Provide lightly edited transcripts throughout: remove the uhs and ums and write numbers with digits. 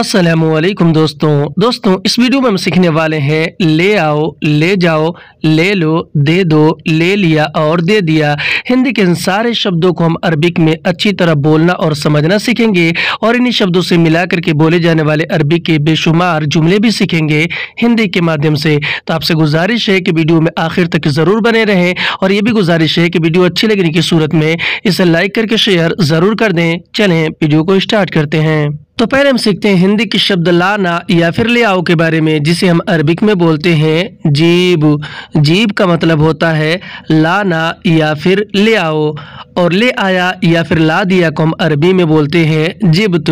अस्सलामुअलैकुम दोस्तों इस वीडियो में हम सीखने वाले हैं ले आओ, ले जाओ, ले लो, दे दो, ले लिया और दे दिया। हिंदी के इन सारे शब्दों को हम अरबिक में अच्छी तरह बोलना और समझना सीखेंगे और इन्हीं शब्दों से मिलाकर के बोले जाने वाले अरबी के बेशुमार जुमले भी सीखेंगे हिंदी के माध्यम से। तो आपसे गुजारिश है कि वीडियो में आखिर तक ज़रूर बने रहें और ये भी गुजारिश है कि वीडियो अच्छी लगने की सूरत में इसे लाइक करके शेयर ज़रूर कर दें। चलें वीडियो को स्टार्ट करते हैं। तो पहले हम सीखते हैं हिंदी के शब्द लाना या फिर ले आओ के बारे में, जिसे हम अरबिक में बोलते हैं जीब। जीब का मतलब होता है लाना या फिर ले आओ, और ले आया या फिर ला दिया को हम अरबी में बोलते हैं जिब्त।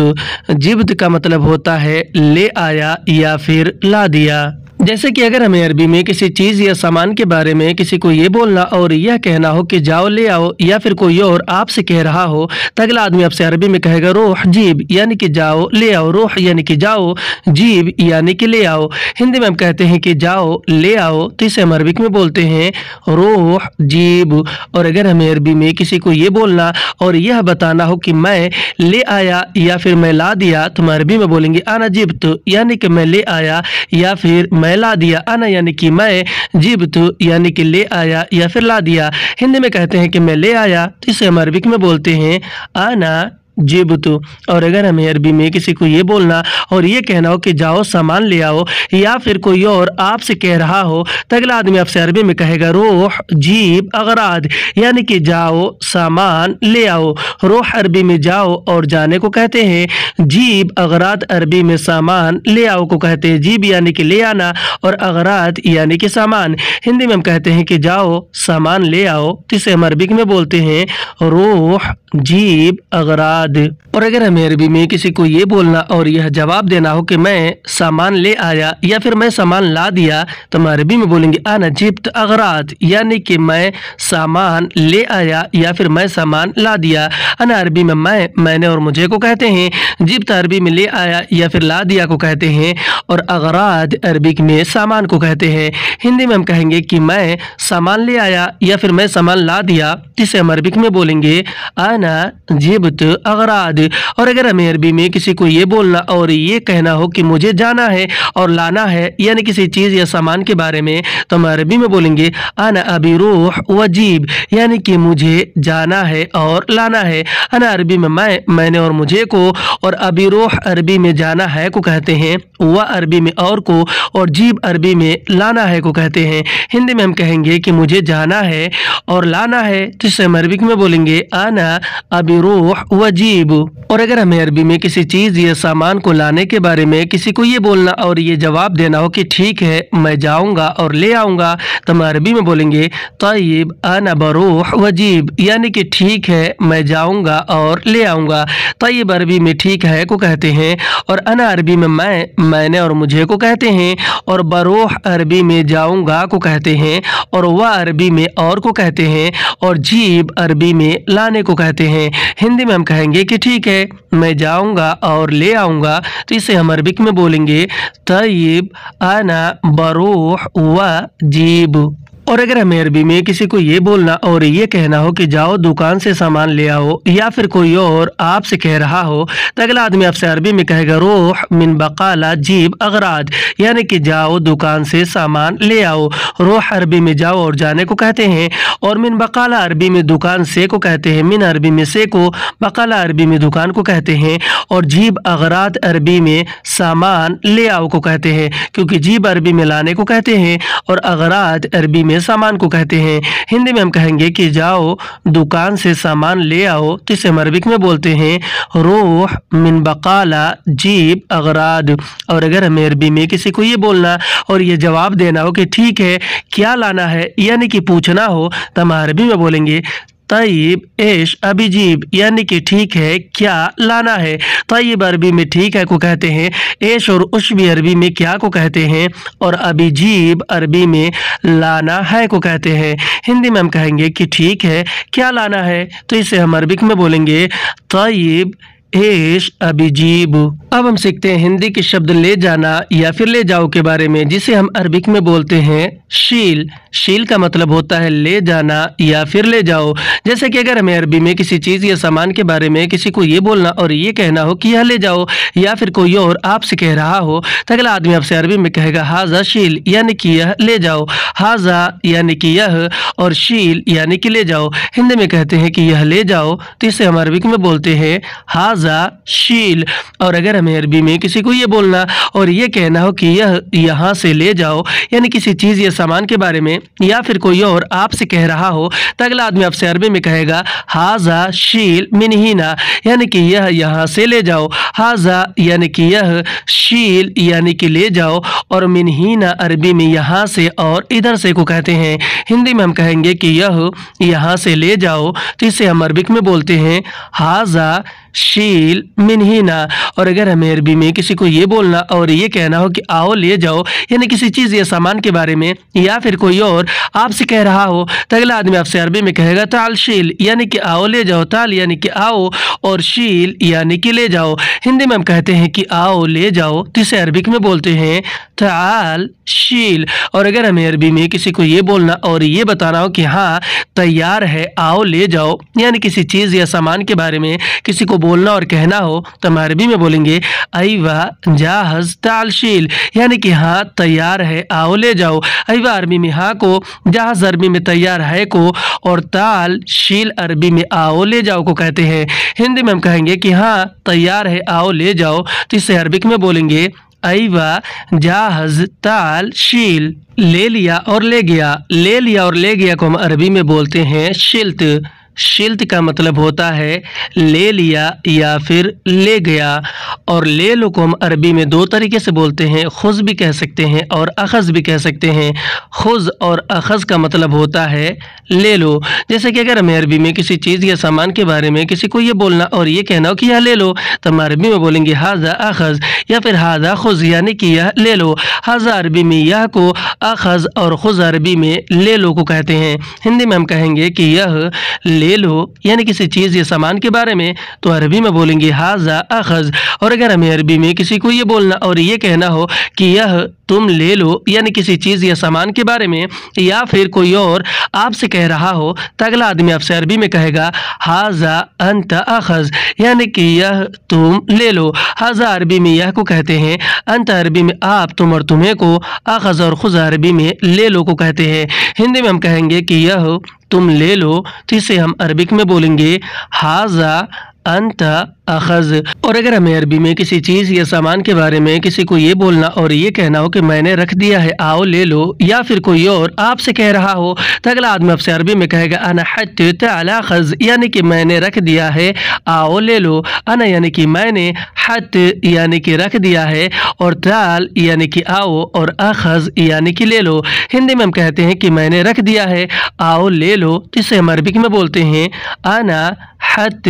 जिब्त का मतलब होता है ले आया या फिर ला दिया। जैसे कि अगर हमें अरबी में किसी चीज़ या सामान के बारे में किसी को ये बोलना और यह कहना हो कि जाओ ले आओ, या फिर कोई और आपसे कह रहा हो तो अगला आदमी आपसे अरबी में कहेगा रोह जीब, यानी कि जाओ ले आओ। रोह यानी कि जाओ, जीब यानी कि ले आओ। हिंदी में हम कहते हैं कि जाओ ले आओ, तो इसे हम अरबिक में बोलते हैं रोह जीब। और अगर हमें अरबी में किसी को ये बोलना और यह बताना हो कि मैं ले आया या फिर मैं ला दिया, तो हम अरबी में बोलेंगे आना जिब्त, यानी कि मैं ले आया या फिर मैं ला दिया। आना यानी कि मैं, जिब्तु यानी कि ले आया या फिर ला दिया। हिंदी में कहते हैं कि मैं ले आया, तो इसे हम अरबिक में बोलते हैं आना जिब्तु। और अगर हमें अरबी में किसी को ये बोलना और ये कहना हो कि जाओ सामान ले आओ, या फिर कोई और आपसे कह रहा हो तो अगला आदमी आपसे अरबी में कहेगा रोह जीब अगराद, यानी कि जाओ सामान ले आओ। रोह अरबी में जाओ और जाने को कहते हैं, जीब अगराद अरबी में सामान ले आओ को कहते हैं। जीब यानी कि ले आना और अगराद यानी कि सामान। हिंदी में हम कहते हैं कि जाओ सामान ले आओ, तो इसे हम अरबिक में बोलते हैं रोह जीब अगराद। और अगर हमें अरबी में किसी को ये बोलना और यह जवाब देना हो कि मैं सामान ले आया या फिर मैं सामान ला दिया, तो हम अरबी में बोलेंगे आना जिब्त अगराद, यानी कि मैं सामान ले आया या फिर मैं सामान ला दिया। अना अरबी में मैं, मैंने और मुझे को कहते हैं। जिब्त अरबी में ले आया या फिर ला दिया को कहते हैं, और अगराद अरबिक में सामान को कहते हैं। हिंदी में हम कहेंगे कि मैं सामान ले आया या फिर मैं सामान ला दिया, जिसे हम अरबिक में बोलेंगे आना जिब्त अगराद। और अगर हमें अरबी में किसी को ये बोलना और ये कहना हो कि मुझे जाना है और लाना है, यानी किसी चीज़ या सामान के बारे में, तो हम अरबी में बोलेंगे आना अबी रूह वजीब, यानी कि मुझे जाना है और लाना है। अना अरबी में मैं, मैंने और मुझे को, और अबी रूह अरबी में जाना है को कहते हैं, व अरबी में और को, और जीब अरबी में लाना है को कहते हैं। हिंदी में हम कहेंगे कि मुझे जाना है और लाना है, तो इसे हम अरबिक में बोलेंगे आना अबी रूह वजीब। और अगर हमें अरबी में किसी चीज़ या सामान को लाने के बारे में किसी को ये बोलना और ये जवाब देना हो कि ठीक है मैं जाऊंगा और ले आऊंगा, तो हम अरबी में बोलेंगे तय्यब अना बरूह वजीब, यानी कि ठीक है मैं जाऊंगा और ले आऊंगा। तय्यब अरबी में ठीक है को कहते हैं, और अना अरबी में मैं, मैंने और मुझे को कहते हैं, और बरूह अरबी में जाऊंगा को कहते हैं, और वह अरबी में और को कहते हैं, और जीब अरबी में लाने को कहते हैं। हिंदी में हम कहेंगे कि ठीक है मैं जाऊंगा और ले आऊंगा, तो इसे हम अरबिक में बोलेंगे तय्यब अना बरूह व जीब। और अगर हमें अरबी में किसी को ये बोलना और ये कहना हो कि जाओ दुकान से सामान ले आओ, या फिर कोई और आपसे कह रहा हो तो अगला आदमी आपसे अरबी में कहेगा रोह मिन बकाला जीब अगराद, यानी कि जाओ दुकान से सामान ले आओ। रोह अरबी में जाओ और जाने को कहते हैं, और मिन बकाला अरबी में दुकान से को कहते हैं। मिन अरबी में से को, बकाला अरबी में दुकान को कहते हैं, और जीब अगराद अरबी में सामान ले आओ को कहते हैं, क्योंकि जीब अरबी में लाने को कहते हैं और अगराद अरबी में सामान को कहते हैं। हिंदी में हम कहेंगे कि जाओ दुकान से सामान ले आओ, तो इसे हम अरबिक में बोलते हैं रोह मिन बकाला जीब अगराद। और अगर हमें अरबी में किसी को ये बोलना और ये जवाब देना हो कि ठीक है क्या लाना है, यानी कि पूछना हो, तो हम अरबी में बोलेंगे तय्यब एश अभिजीब, यानी कि ठीक है क्या लाना है। तय्यब अरबी में ठीक है को कहते हैं, एश और उश्बी अरबी में क्या को कहते हैं, और अभिजीब अरबी में लाना है को कहते हैं। हिंदी में हम कहेंगे कि ठीक है क्या लाना है, तो इसे हम अरबिक में बोलेंगे तय्यब एश अभिजीब। अब हम सीखते हैं हिंदी के शब्द ले जाना या फिर ले जाओ के बारे में, जिसे हम अरबिक में बोलते हैं शील। शील का मतलब होता है ले जाना या फिर ले जाओ। जैसे कि अगर हमें अरबी में किसी चीज़ या सामान के बारे में किसी को ये बोलना और ये कहना हो कि यह ले जाओ, या फिर कोई और आपसे कह रहा हो तो अगला आदमी आपसे अरबी में कहेगा हाजा शील, यानी कि यह ले जाओ। हाजा यानी कि यह, और शील यानी कि ले जाओ। हिंदी में कहते हैं कि यह ले जाओ, तो इसे हम अरबिक में बोलते हैं हाजा शील। और अगर हमें अरबी में किसी को ये बोलना और ये कहना हो कि यह यहाँ से ले जाओ, यानी किसी चीज़ या सामान के बारे में, या फिर कोई और आपसे कह रहा हो तो अगला आदमी आपसे अरबी में कहेगा हाजा शील मिन हिना, यानी कि यह यहाँ से ले जाओ। हाजा यानी कि यह, शील यानी कि ले जाओ, और मिन हिना अरबी में यहाँ से और इधर से को कहते हैं। हिंदी में हम कहेंगे कि यह यहाँ से ले जाओ, तो इसे हम अरबिक में बोलते हैं हाजा शील मिन हिना। और अगर हमें अरबी में किसी को ये बोलना और ये कहना हो कि आओ ले जाओ, यानी किसी चीज़ या सामान के बारे में, या फिर कोई और आपसे कह रहा हो तो अगला आदमी आपसे अरबी में कहेगा ताल शील, यानी कि आओ ले जाओ। ताल यानी कि आओ, और शील यानी कि ले जाओ। हिंदी में हम कहते हैं कि आओ ले जाओ, तो इसे अरबिक में बोलते हैं ताल शील। और अगर हमें अरबी में किसी को ये बोलना और ये बताना हो कि हाँ तैयार है आओ ले जाओ, यानी किसी चीज़ या सामान के बारे में किसी को बोलना और कहना हो तो हम अरबी में बोलेंगे अयवा जाहज ताल शील, यानी कि हाँ तैयार है आओ ले जाओ। अयवा अरबी में हाँ को, जहाज अरबी में तैयार है को, और ताल शील अरबी में आओ ले जाओ को कहते हैं। हिंदी में हम कहेंगे कि हाँ तैयार है आओ ले जाओ, तो इसे अरबिक में बोलेंगे अयवा जाहज ताल शील। ले लिया और ले गया। ले लिया और ले गया को हम अरबी में बोलते हैं शिल्त। शिल्त का मतलब होता है ले लिया या फिर ले गया। और ले लो को हम अरबी में दो तरीके से बोलते हैं, खुज़ भी कह सकते हैं और अखज़ भी कह सकते हैं। खुज़ और अखज़ का मतलब होता है ले लो। जैसे कि अगर हमें अरबी में किसी चीज़ या सामान के बारे में किसी को ये बोलना और ये कहना हो कि यह ले लो, तो हम अरबी में बोलेंगे हाजा अखज़, या फिर हाजा खुज़, यानी कि यह ले लो। हाजा अरबी में यह को, अखज़ और खुज़ अरबी में ले लो को कहते हैं। हिंदी में हम कहेंगे कि यह ले लो, यानी किसी चीज़ या सामान के बारे में, तो अरबी में बोलेंगे हाजा अखज़। और अगर हमें अरबी में किसी को ये बोलना और ये कहना हो कि यह तुम ले लो, यानी किसी चीज़ या सामान के बारे में, या फिर कोई और आपसे कह रहा हो तो अगला आदमी आपसे अरबी में कहेगा हाजा अंत अखज़, यानी कि यह तुम ले लो। हाजा अरबी में यह को कहते हैं, अंत अरबी में आप, तुम और तुम्हें को, अखज़ और खुज़ अरबी में ले लो को कहते हैं। हिंदी में हम कहेंगे कि यह तुम ले लो, तो इसे हम अरबिक में बोलेंगे हाजा अंत अखज़। और अगर हमें अरबी में किसी चीज़ या सामान के बारे में किसी को ये बोलना और ये कहना हो कि मैंने रख दिया है आओ ले लो, या फिर कोई और आपसे कह रहा हो तो अगला आदमी आपसे अरबी में कहेगा अना हत्त अला अखज़, यानी कि मैंने रख दिया है आओ ले लो। अना यानी कि मैंने, हत्त यानी कि रख दिया है, और ताल यानी कि आओ, और अखज़ यानी कि ले लो। हिंदी में हम कहते हैं कि मैंने रख दिया है आओ ले लो, तो इसे हम अरबिक में बोलते हैं अना हत्त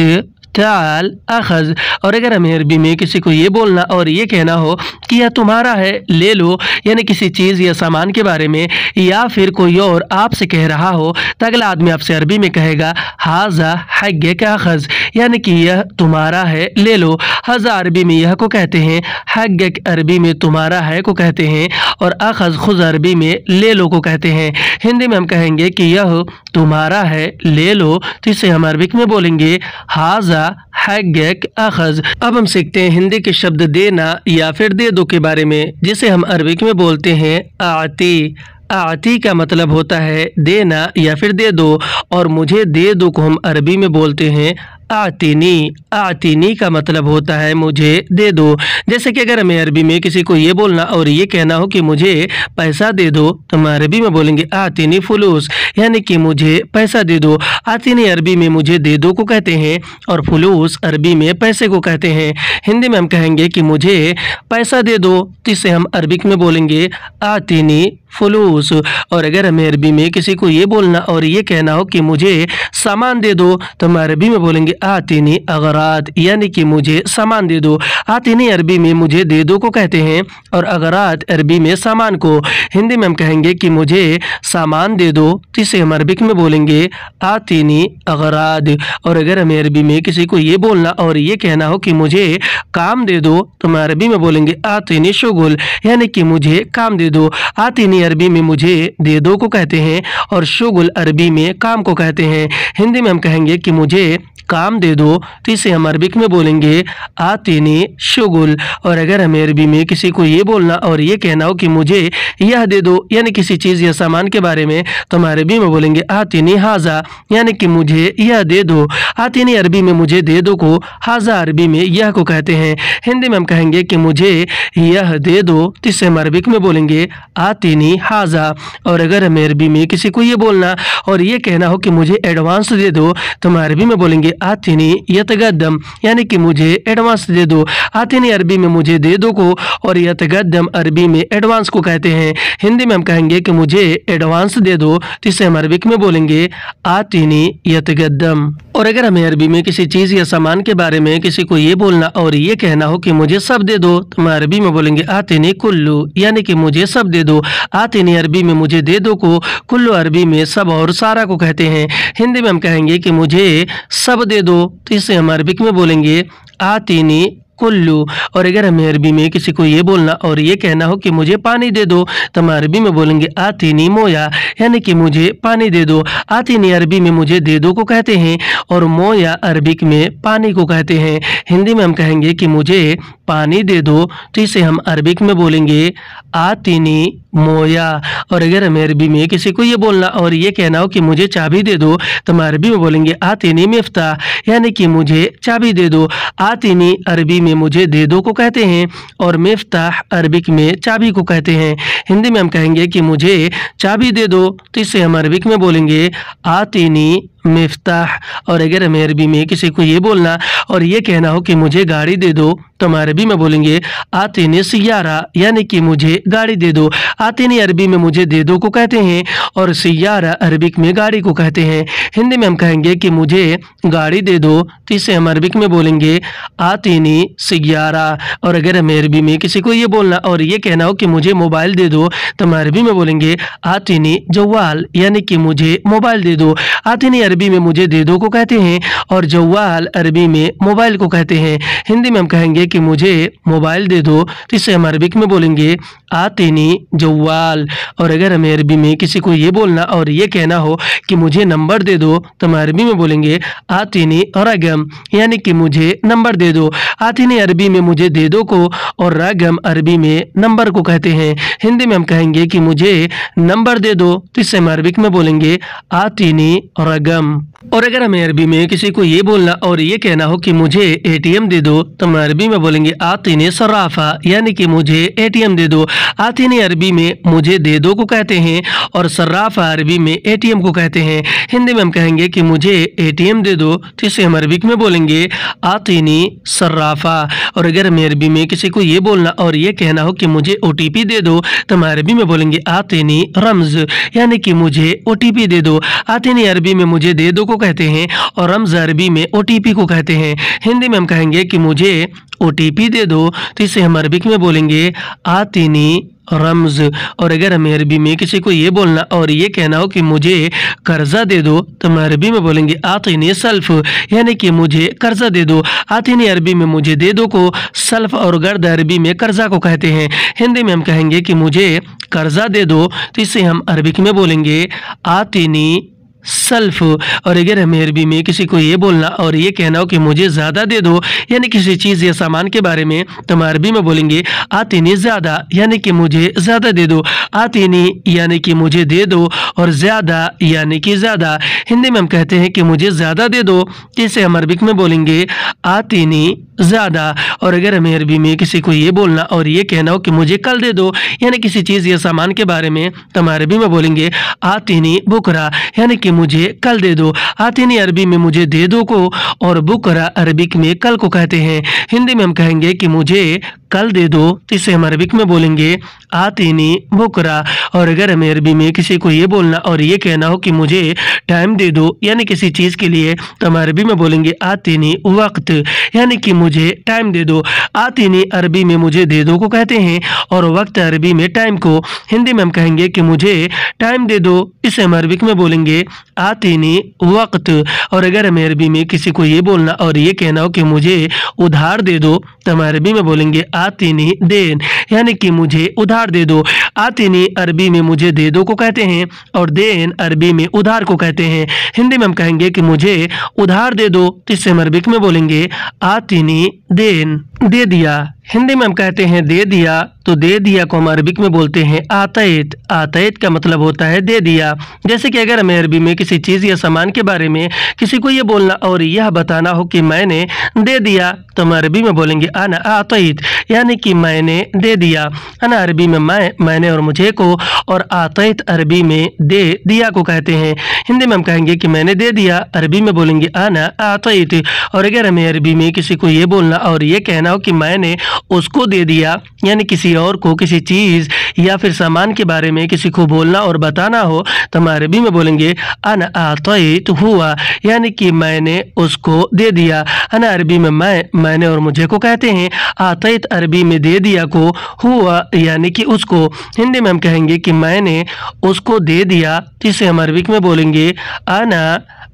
ताल अखज़। और अगर हमें अरबी में किसी को ये बोलना और ये कहना हो कि यह तुम्हारा है ले लो, यानी किसी चीज़ या सामान के बारे में, या फिर कोई और आपसे कह रहा हो तो अगला आदमी आपसे अरबी में कहेगा हाजा हक़्क़ अखज़, यानी कि यह तुम्हारा है ले लो। हाजा अरबी में यह को कहते हैं, हक़्क़ अरबी में तुम्हारा है को कहते हैं, और अखज़ खुज़ अरबी में ले लो को कहते हैं। हिंदी में हम कहेंगे कि यह तुम्हारा है ले लो, तो इसे हम अरबिक में बोलेंगे हाजा हक़्क़ अखज़। अब हम सीखते हैं हिंदी के शब्द देना या फिर दे दो के बारे में, जिसे हम अरबिक में बोलते हैं आती। आती का मतलब होता है देना या फिर दे दो, और मुझे दे दो को हम अरबी में बोलते हैं आतिनी। आतिनी का मतलब होता है मुझे दे दो। जैसे कि अगर हमें अरबी में किसी को ये बोलना और ये कहना हो कि मुझे पैसा दे दो, तो हम अरबी में बोलेंगे आतिनी फुलूस, यानी कि मुझे पैसा दे दो। आतिनी अरबी में मुझे दे दो को कहते हैं, और फुलूस अरबी में पैसे को कहते हैं। हिंदी में हम कहेंगे कि मुझे पैसा दे दो, तो इसे हम अरबिक में बोलेंगे आतिनी फुलूस। और अगर हमें अरबी में किसी को ये बोलना और ये कहना हो कि मुझे सामान दे दो तो हम अरबी में बोलेंगे आतिनी अगरात, यानी कि मुझे सामान दे दो। आतिनी अरबी में मुझे दे दो को कहते हैं और अगरात अरबी में सामान को। हिंदी में हम कहेंगे कि मुझे सामान दे दो तो इसे हम अरबिक में बोलेंगे आतिनी अगराद। और अगर हमें अरबी में किसी को ये बोलना और ये कहना हो कि मुझे काम दे दो तो हम अरबी में बोलेंगे आतिनी शुगुल, यानी कि मुझे काम दे दो। आतिनी अरबी में मुझे दे दो को कहते हैं और शुगुल अरबी में काम को कहते हैं। हिंदी में हम कहेंगे कि मुझे काम दे दो तो इसे हम अरबिक में बोलेंगे आतिनी शुगुल। और अगर हमें अरबी में किसी को ये बोलना और ये कहना हो कि मुझे यह दे दो, यानी किसी चीज़ या सामान के बारे में, तो हम अरबी में बोलेंगे आतिनी हाजा, यानी कि मुझे यह दे दो। आतिनी अरबी में मुझे दे दो को हाजा अरबी में यह को कहते हैं। हिंदी में हम कहेंगे कि मुझे यह दे दो तो इसे हम अरबिक में बोलेंगे आतिनी हाजा। और अगर हमें अरबी में किसी को ये बोलना और ये कहना हो कि मुझे एडवांस दे दो तो हम अरबी में बोलेंगे आतिनी यतगद्दम, यानी कि मुझे एडवांस दे दो। आतिनी अरबी में मुझे दे दो को और यतगद्दम अरबी में एडवांस को कहते हैं। हिंदी में हम कहेंगे कि मुझे एडवांस दे दो तो इसे हम अरबिक में बोलेंगे आतिनी यतगद्दम। और अगर हमें अरबी में किसी चीज़ या सामान के बारे में किसी को ये बोलना और ये कहना हो कि मुझे सब दे दो तो हम अरबी में बोलेंगे आतिनी कुल्लू, यानी कि मुझे सब दे दो। आतिनी अरबी में मुझे दे दो को कुल्लू अरबी में सब और सारा को कहते हैं। हिंदी में हम कहेंगे कि मुझे सब दे दो तो इसे हम अरबिक में बोलेंगे आतिनी कुल्लू। और अगर हमें अरबी में किसी को ये बोलना और ये कहना हो कि मुझे पानी दे दो तो हम अरबी में बोलेंगे आतिनी मोया, यानी कि मुझे पानी दे दो। आतिनी अरबी में मुझे दे दो को कहते हैं और मोया अरबिक में पानी को कहते हैं। हिंदी में हम कहेंगे कि मुझे पानी दे दो तो इसे हम अरबिक में बोलेंगे आतिनी मोया। और अगर हमें अरबी में किसी को ये बोलना और ये कहना हो कि मुझे चाबी दे दो तो हम अरबी में बोलेंगे आतिनी मिफ्ता, यानी कि मुझे चाबी दे दो। आतिनी अरबी में मुझे दे दो को कहते हैं और मिफ्ताह अरबिक में चाबी को कहते हैं। हिंदी में हम कहेंगे कि मुझे चाबी दे दो तो इसे हम अरबिक में बोलेंगे आतिनी मिफ्ताह। और अगर हमें अरबी में किसी को ये बोलना और ये कहना हो कि मुझे गाड़ी दे दो तो हम अरबी में बोलेंगे आतिनी सियारा, यानी कि मुझे गाड़ी दे दो। आतिनी अरबी में मुझे दे दो को कहते हैं और सियारा अरबिक में गाड़ी को कहते हैं। हिंदी में हम कहेंगे कि मुझे गाड़ी दे दो तो इसे हम अरबिक में बोलेंगे आतिनी सियारा। और अगर हमें अरबी में किसी को ये बोलना और ये कहना हो कि मुझे मोबाइल दे दो तो हम अरबी में बोलेंगे आतिनी जवाल, यानी कि मुझे मोबाइल दे दो। आतिनी अरबी में मुझे दे दो को कहते हैं और जवाल अरबी में मोबाइल को कहते हैं। हिंदी में हम कहेंगे कि मुझे मोबाइल दे दो तो इसे हम अरबिक में बोलेंगे आतिनी जवाल। और अगर हमें अरबी में किसी को ये बोलना और ये कहना हो कि मुझे नंबर दे दो तो हम अरबी में बोलेंगे आतिनी रगम, यानी कि मुझे नंबर दे दो। आतिनी अरबी में मुझे दे दो को और रगम अरबी में नंबर को कहते हैं। हिंदी में हम कहेंगे कि मुझे नंबर दे दो तो इसे हम अरबिक में बोलेंगे आतिनी रगम। और अगर हमें अरबी में किसी को ये बोलना और ये कहना हो कि मुझे एटीएम दे दो तो हम अरबी में बोलेंगे आतिनी सराफा, यानी कि मुझे एटीएम दे दो। आतिनी अरबी में मुझे दे दो को कहते हैं और सराफा अरबी में एटीएम को कहते हैं। हिंदी में हम कहेंगे कि मुझे एटीएम दे दो तो इसे हम अरबिक में बोलेंगे आतिनी सराफा। और अगर हमें अरबी में किसी को ये बोलना और ये कहना हो कि मुझे ओटीपी दे दो तो हम अरबी में बोलेंगे आतिनी रम्ज, यानी कि मुझे ओटीपी दे दो। आतिनी अरबी में मुझे दे दो को कहते हैं और रम्ज अरबी में ओटीपी को कहते हैं। हिंदी में हम कहेंगे कि मुझे ओटीपी दे दो तो इसे हम अरबिक में बोलेंगे आतिनी रम्ज। और अगर हमें अरबी में किसी को ये बोलना और ये कहना हो कि मुझे कर्जा दे दो तो हम अरबी में बोलेंगे आतिनी सल्फ, यानी कि मुझे कर्जा दे दो। आतिनी अरबी में मुझे दे दो को सल्फ और गर्द अरबी में कर्जा को कहते हैं। हिंदी में हम कहेंगे कि मुझे कर्जा दे दो तो इसे हम अरबिक में बोलेंगे आतिनी सल्फ। और अगर हमें अरबी में किसी को ये बोलना और ये कहना हो कि मुझे ज़्यादा दे दो, यानी किसी चीज़ या सामान के बारे में, तो हम अरबी में बोलेंगे आतिनी ज़्यादा, यानी कि मुझे ज़्यादा दे दो। आतिनी यानी कि मुझे दे दो और ज़्यादा यानी कि ज़्यादा। हिंदी में हम कहते हैं कि मुझे ज़्यादा दे दो, इसे हम अरबिक में बोलेंगे आतिनी ज़्यादा। और अगर हमें अरबी में किसी को ये बोलना और ये कहना हो कि मुझे कल दे दो, यानी किसी चीज़ या सामान के बारे में, तो हम अरबी में बोलेंगे आतिनी बुकरा, यानी कि मुझे कल दे दो। आतिनी अरबी में मुझे दे दो को और बुकरा अरबिक में कल को कहते हैं। हिंदी में हम कहेंगे कि मुझे कल दे दो तो इसे हम अरबिक में बोलेंगे आतीनी बुकरा। और अगर हमें अरबी में किसी को ये बोलना और ये कहना हो कि मुझे टाइम दे दो यानी किसी चीज़ के लिए, तो हम अरबी में बोलेंगे आतीनी वक्त, यानी कि मुझे टाइम दे दो। आतीनी अरबी में मुझे दे दो को कहते हैं और वक्त अरबी में टाइम को। हिंदी में हम कहेंगे कि मुझे टाइम दे दो, इसे हम अरबिक में बोलेंगे आतीनी वक्त। और अगर हमें अरबी में किसी को ये बोलना और ये कहना हो कि मुझे उधार दे दो, तो हम अरबी में बोलेंगे आतीनी देन, यानी कि मुझे उधार दे दो। आतीनी अरबी में मुझे दे दो को कहते हैं और देन अरबी में उधार को कहते हैं। हिंदी में हम कहेंगे कि मुझे उधार दे दो, तो इससे हम अरबिक में बोलेंगे आतीनी देन, दे दिया। हिंदी में हम कहते हैं दे दिया, तो दे दिया को हम अरबिक में बोलते हैं आतैत। आतैत का मतलब होता है दे दिया। जैसे कि अगर हमें अरबी में किसी चीज़ या सामान के बारे में किसी को ये बोलना और यह बताना हो कि मैंने दे दिया, तो हम अरबी में बोलेंगे अना आतैत, यानी कि मैंने दे दिया। अना अरबी में मैंने और मुझे को, और आतैत अरबी में दे दिया को कहते हैं। हिंदी में हम कहेंगे कि मैंने दे दिया, अरबी में बोलेंगे अना आतैत। और अगर हमें अरबी में किसी को ये बोलना और ये कहना हो कि मैंने उसको दे दिया, यानी किसी और को किसी चीज़ या फिर सामान के बारे में किसी को बोलना और बताना हो, तो हम अरबी में बोलेंगे अना आतैत हुआ, यानी कि मैंने उसको दे दिया। अना अरबी में मैंने और मुझे को कहते हैं। आतैत अरबी में दे दिया को हुआ, यानी कि उसको। हिंदी में हम कहेंगे कि मैंने उसको दे दिया, जिसे हम अरबिक में बोलेंगे अना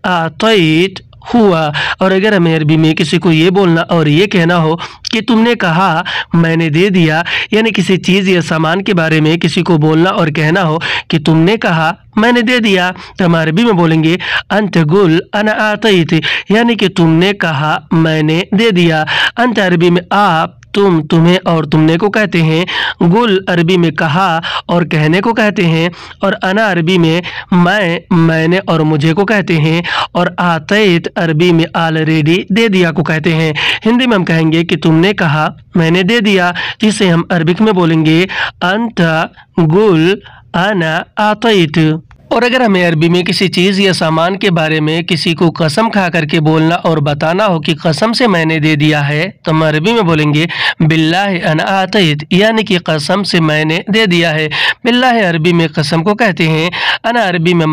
आतैत हुआ। और अगर हमें अरबी में किसी को ये बोलना और ये कहना हो कि तुमने कहा मैंने दे दिया, यानी किसी चीज़ या सामान के बारे में किसी को बोलना और कहना हो कि तुमने कहा मैंने दे दिया, तो हम अरबी में बोलेंगे अंत गुल अना आतैत, यानी कि तुमने कहा मैंने दे दिया। अंत अरबी में आप, तुम, तुम्हें और तुमने को कहते हैं। गुल अरबी में कहा और कहने को कहते हैं। और अना अरबी में मैंने और मुझे को कहते हैं। और आतैत अरबी में ऑलरेडी दे दिया को कहते हैं। हिंदी में हम कहेंगे कि तुमने कहा मैंने दे दिया, जिसे हम अरबिक में बोलेंगे अंत गुल अना आतैत। और अगर हमें अरबी में किसी चीज़ या सामान के बारे में किसी को कसम खा करके बोलना और बताना हो कि कसम से मैंने दे दिया है, तो हम अरबी में बोलेंगे बिल्लाहि अना आतैत, यानी कि कसम से मैंने दे दिया है। बिल्लाहि अरबी में कसम को कहते हैं। अना अरबी में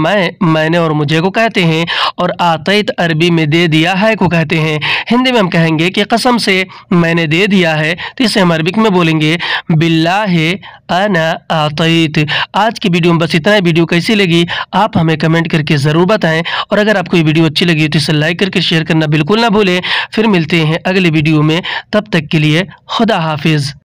मैंने और मुझे को कहते हैं। और आतैत अरबी में दे दिया है को कहते हैं। हिंदी में हम कहेंगे कि कसम से मैंने दे दिया है, तो इसे हम अरबिक में बोलेंगे बिल्लाहि अना आतैत। आज की वीडियो में बस इतना ही। वीडियो कैसी लगी आप हमें कमेंट करके ज़रूर बताएं, और अगर आपको ये वीडियो अच्छी लगी तो इसे लाइक करके शेयर करना बिल्कुल ना भूलें। फिर मिलते हैं अगले वीडियो में, तब तक के लिए खुदा हाफिज़।